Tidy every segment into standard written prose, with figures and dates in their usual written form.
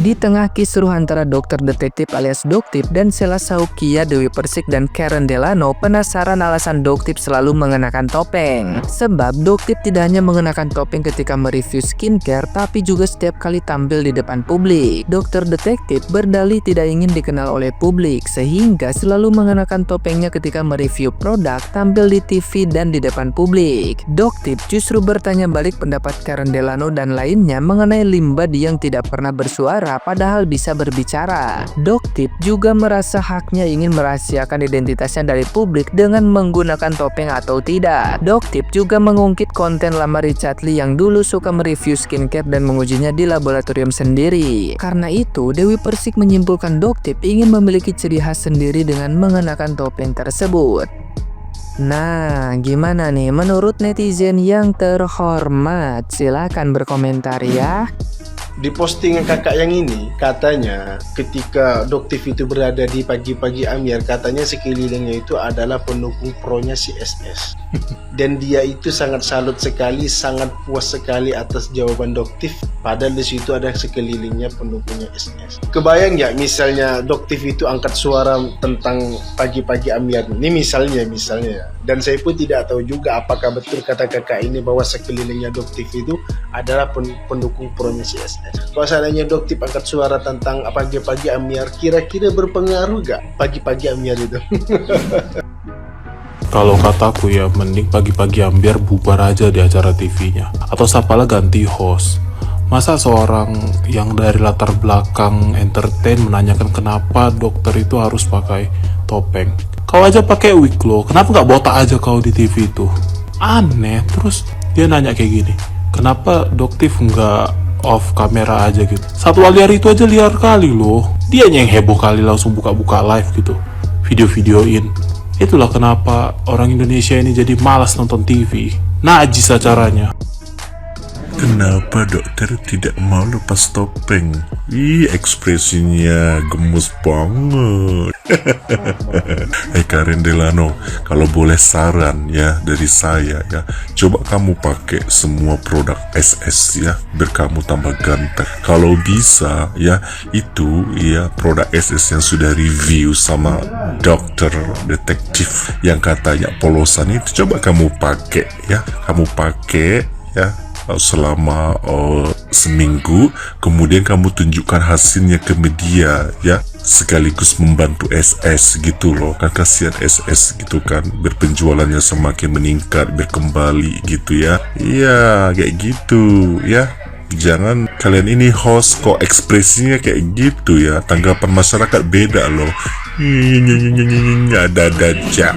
Di tengah kisruh antara dokter detektif alias Doktip dan Sheila Shaukia, Dewi Persik, dan Karen Delano penasaran alasan Doktip selalu mengenakan topeng. Sebab Doktip tidak hanya mengenakan topeng ketika mereview skincare, tapi juga setiap kali tampil di depan publik. Dokter detektif berdalih tidak ingin dikenal oleh publik, sehingga selalu mengenakan topengnya ketika mereview produk, tampil di TV, dan di depan publik. Doktip justru bertanya balik pendapat Karen Delano dan lainnya mengenai Limbadi yang tidak pernah bersuara padahal bisa berbicara. Doktip juga merasa haknya ingin merahasiakan identitasnya dari publik dengan menggunakan topeng atau tidak. Doktip juga mengungkit konten lama Richard Lee yang dulu suka mereview skincare dan mengujinya di laboratorium sendiri. Karena itu, Dewi Persik menyimpulkan Doktip ingin memiliki ciri khas sendiri dengan mengenakan topeng tersebut. Nah, gimana nih menurut netizen yang terhormat? Silahkan berkomentar ya. Di postingan kakak yang ini, katanya ketika Doktip itu berada di pagi-pagi Ambyar, katanya sekelilingnya itu adalah pendukung pronya si SS. Dan dia itu sangat salut sekali, sangat puas sekali atas jawaban Doktip, padahal di situ ada sekelilingnya pendukungnya SS. Kebayang nggak misalnya Doktip itu angkat suara tentang pagi-pagi Ambyar ini misalnya ya. Dan saya pun tidak tahu juga apakah betul kata kakak ini bahwa sekelilingnya Doktip itu adalah pendukung pronya si SS. Kalau seandainya Doktip angkat suara tentang pagi-pagi Ambyar, kira-kira berpengaruh gak pagi-pagi Ambyar itu? Kalau kataku ya, mending pagi-pagi Ambyar bubar aja di acara TV-nya. Atau sapalah ganti host. Masa seorang yang dari latar belakang entertain menanyakan kenapa dokter itu harus pakai topeng? Kau aja pakai wig lo, kenapa nggak botak aja kau di TV itu? Aneh. Terus dia nanya kayak gini, kenapa Doktip nggak off kamera aja gitu? Satu liar itu aja liar kali loh. Dia yang heboh kali langsung buka-buka live gitu, video-videoin. Itulah kenapa orang Indonesia ini jadi malas nonton TV. Najis acaranya. Kenapa dokter tidak mau lepas topeng? Ih, ekspresinya gemes banget. Hai Karen Delano, kalau boleh saran ya dari saya ya, coba kamu pakai semua produk SS ya, biar kamu tambah ganteng. Kalau bisa ya, itu ya produk SS yang sudah review sama dokter detektif yang katanya polosan itu, coba kamu pakai ya, ya selama seminggu, kemudian kamu tunjukkan hasilnya ke media ya, sekaligus membantu SS gitu loh, kan kasihan SS gitu kan, berpenjualannya semakin meningkat, berkembali gitu ya. Iya kayak gitu ya. Jangan kalian ini host kok ekspresinya kayak gitu ya, tanggapan masyarakat beda loh. Ada aja.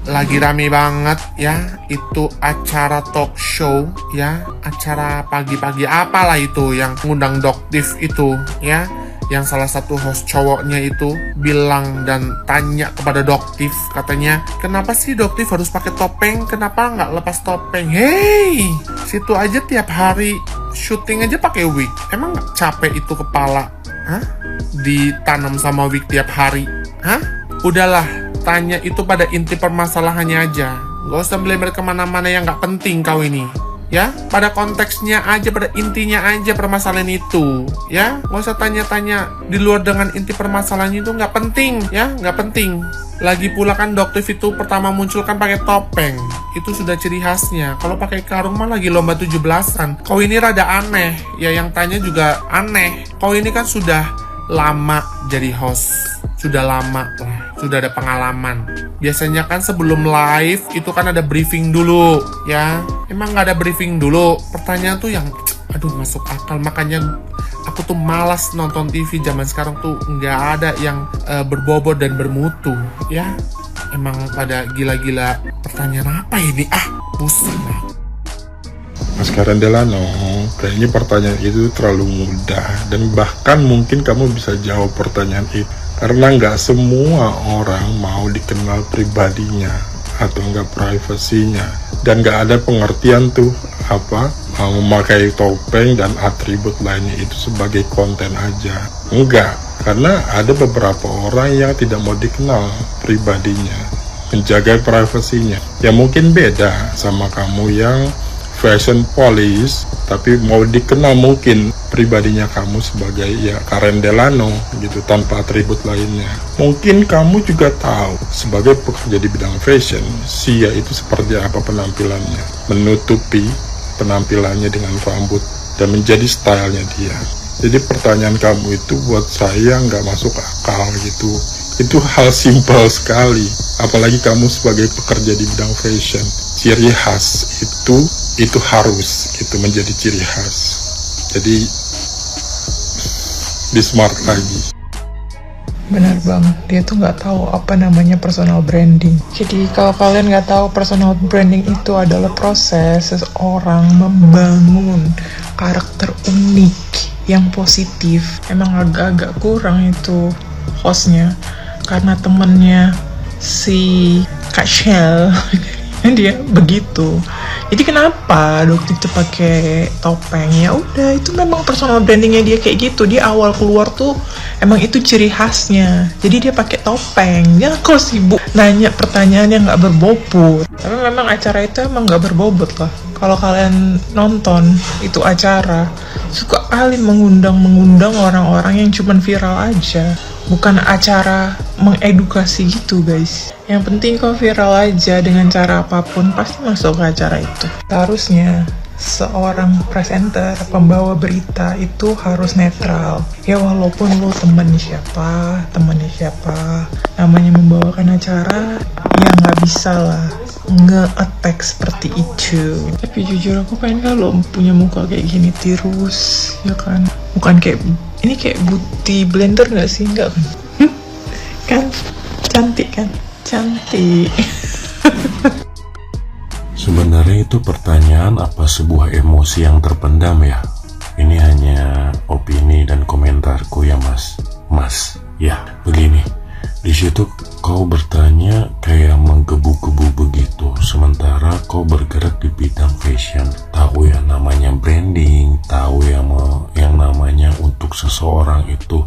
Lagi rame banget ya itu acara talk show ya, acara pagi-pagi apalah itu yang ngundang Doktip itu ya, yang salah satu host cowoknya itu bilang dan tanya kepada Doktip, katanya kenapa sih Doktip harus pakai topeng, kenapa nggak lepas topeng? Hey, situ aja tiap hari syuting aja pakai wig, emang nggak capek itu kepala? Hah? Ditanam sama wig tiap hari? Hah? Udahlah, tanya itu pada inti permasalahannya aja. Gak usah melebar kemana-mana yang gak penting kau ini. Ya, pada konteksnya aja, pada intinya aja permasalahan itu. Ya, gak usah tanya-tanya di luar dengan inti permasalahan itu, gak penting. Ya, gak penting. Lagi pula kan Doktip itu pertama muncul kan pakai topeng. Itu sudah ciri khasnya. Kalau pakai karung mah lagi lomba 17-an. Kau ini rada aneh. Ya, yang tanya juga aneh. Kau ini kan sudah lama jadi host. Sudah lama lah, sudah ada pengalaman. Biasanya kan sebelum live itu kan ada briefing dulu ya. Emang nggak ada briefing dulu? Pertanyaan tuh yang aduh masuk akal. Makanya aku tuh malas nonton TV zaman sekarang tuh, nggak ada yang berbobot dan bermutu ya. Emang pada gila-gila. Pertanyaan apa ini? Pusing lah. Mas Karen Delano, kayaknya pertanyaan itu terlalu mudah, dan bahkan mungkin kamu bisa jawab pertanyaan itu karena nggak semua orang mau dikenal pribadinya atau nggak privasinya, dan nggak ada pengertian tuh apa memakai topeng dan atribut lainnya itu sebagai konten aja. Enggak, karena ada beberapa orang yang tidak mau dikenal pribadinya, menjaga privasinya. Ya mungkin beda sama kamu yang fashion police, tapi mau dikenal mungkin pribadinya kamu sebagai ya Karen Delano gitu, tanpa atribut lainnya. Mungkin kamu juga tahu sebagai pekerja di bidang fashion, Sia itu seperti apa penampilannya, menutupi penampilannya dengan rambut dan menjadi stylenya dia. Jadi pertanyaan kamu itu buat saya nggak masuk akal gitu. Itu hal simpel sekali, apalagi kamu sebagai pekerja di bidang fashion. Ciri khas itu harus gitu menjadi ciri khas. Jadi be smart lagi. Benar bang, dia tuh nggak tahu apa namanya personal branding. Jadi kalau kalian nggak tahu personal branding itu adalah proses seseorang membangun karakter unik yang positif. Emang agak-agak kurang itu hostnya, karena temennya si Kak Shell dia begitu. Jadi kenapa Doktif tuh pakai topeng? Ya udah, itu memang personal brandingnya dia kayak gitu. Dia awal keluar tuh emang itu ciri khasnya. Jadi dia pakai topeng. Dia kok sibuk nanya pertanyaan yang nggak berbobot. Tapi memang acara itu emang nggak berbobot lah. Kalau kalian nonton itu acara, suka kali mengundang orang-orang yang cuman viral aja. Bukan acara mengedukasi gitu guys. Yang penting kok viral aja dengan cara apapun, pasti masuk ke acara itu. Seharusnya seorang presenter, pembawa berita itu harus netral. Ya walaupun lo temennya siapa, namanya membawakan acara, ya nggak bisa lah nge-attack seperti itu. Tapi jujur aku pengen kalau punya muka kayak gini terus, ya kan? Bukan kayak ini, kayak Beauty Blender nggak sih? Nggak kan? Kan cantik kan? Cantik. Sebenarnya itu pertanyaan apa sebuah emosi yang terpendam ya? Ini hanya opini dan komentarku ya Mas, ya begini. Di situ kau bertanya kayak menggebu-gebu begitu, sementara kau bergerak di bidang fashion. Tahu ya namanya branding, tahu ya yang namanya untuk seseorang itu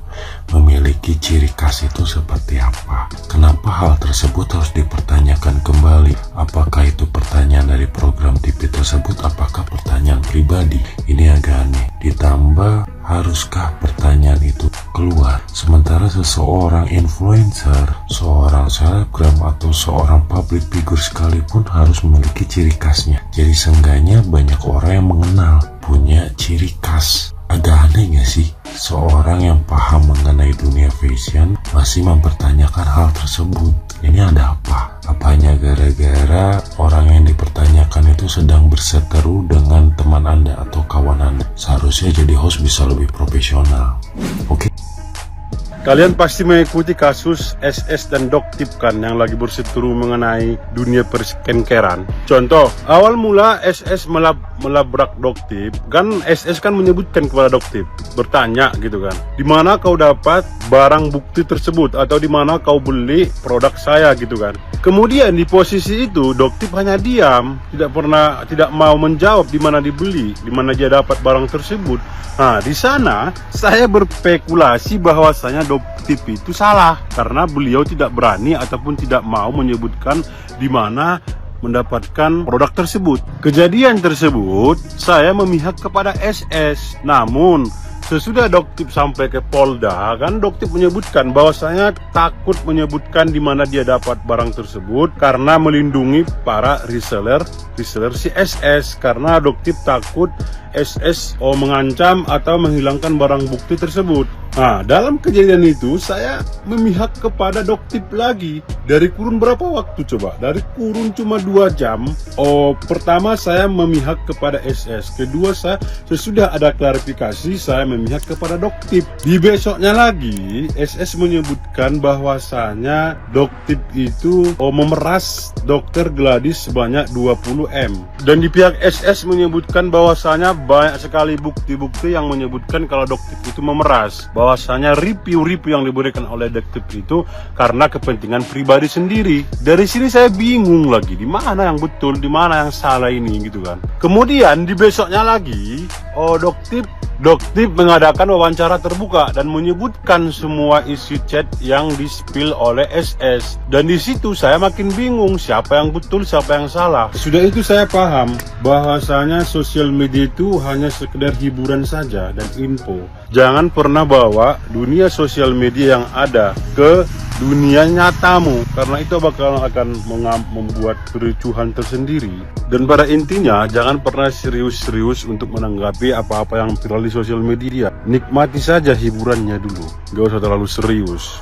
memiliki ciri khas itu seperti apa. Kenapa hal tersebut harus dipertanyakan kembali? Apakah itu pertanyaan dari program TV tersebut? Apakah pertanyaan pribadi? Ini agak aneh. Ditambah, haruskah pertanyaan itu keluar sementara seseorang influencer, seorang selebgram atau seorang public figure sekalipun harus memiliki ciri khasnya. Jadi seenggaknya banyak orang yang mengenal punya ciri khas. Agak aneh gak sih seorang yang paham mengenai dunia fashion masih mempertanyakan hal tersebut? Ini ada apa? Apanya gara-gara orang yang dipertanyakan itu sedang berseteru dengan teman Anda atau kawan Anda? Seharusnya jadi host bisa lebih profesional. Oke. Kalian pasti mengikuti kasus SS dan Doktif kan yang lagi berseteru mengenai dunia perskenkeran. Contoh, awal mula SS melabrak Doktif, kan SS kan menyebutkan kepada Doktif, bertanya gitu kan, di mana kau dapat barang bukti tersebut atau di mana kau beli produk saya gitu kan. Kemudian di posisi itu Doktif hanya diam, tidak mau menjawab di mana dibeli, di mana dia dapat barang tersebut. Nah, di sana saya berspekulasi bahwasanya Doktif itu salah karena beliau tidak berani ataupun tidak mau menyebutkan di mana mendapatkan produk tersebut. Kejadian tersebut saya memihak kepada SS. Namun sesudah Doktif sampai ke Polda, kan Doktif menyebutkan bahwasanya takut menyebutkan di mana dia dapat barang tersebut karena melindungi para reseller si SS, karena Doktif takut SS mengancam atau menghilangkan barang bukti tersebut. Nah, dalam kejadian itu saya memihak kepada Doktif lagi. Dari kurun berapa waktu coba? Dari kurun cuma 2 jam. Pertama saya memihak kepada SS. Kedua sesudah ada klarifikasi saya memihak kepada Doktif. Di besoknya lagi SS menyebutkan bahwasanya Doktif itu memeras Dokter Gladys sebanyak 20M. Dan di pihak SS menyebutkan bahwasanya banyak sekali bukti-bukti yang menyebutkan kalau Doktif itu memeras. Bahwasanya review yang diberikan oleh Doktif itu karena kepentingan pribadi sendiri. Dari sini saya bingung lagi, di mana yang betul, di mana yang salah ini gitu kan. Kemudian di besoknya lagi Doktif Doktip mengadakan wawancara terbuka dan menyebutkan semua isi chat yang di-spill oleh SS. Dan di situ saya makin bingung siapa yang betul, siapa yang salah. Sudah itu saya paham bahwasanya sosial media itu hanya sekedar hiburan saja dan info. Jangan pernah bawa dunia sosial media yang ada ke dunia nyatamu, karena itu akan membuat kericuhan tersendiri. Dan pada intinya jangan pernah serius-serius untuk menanggapi apa-apa yang viral di sosial media. Nikmati saja hiburannya dulu, gak usah terlalu serius.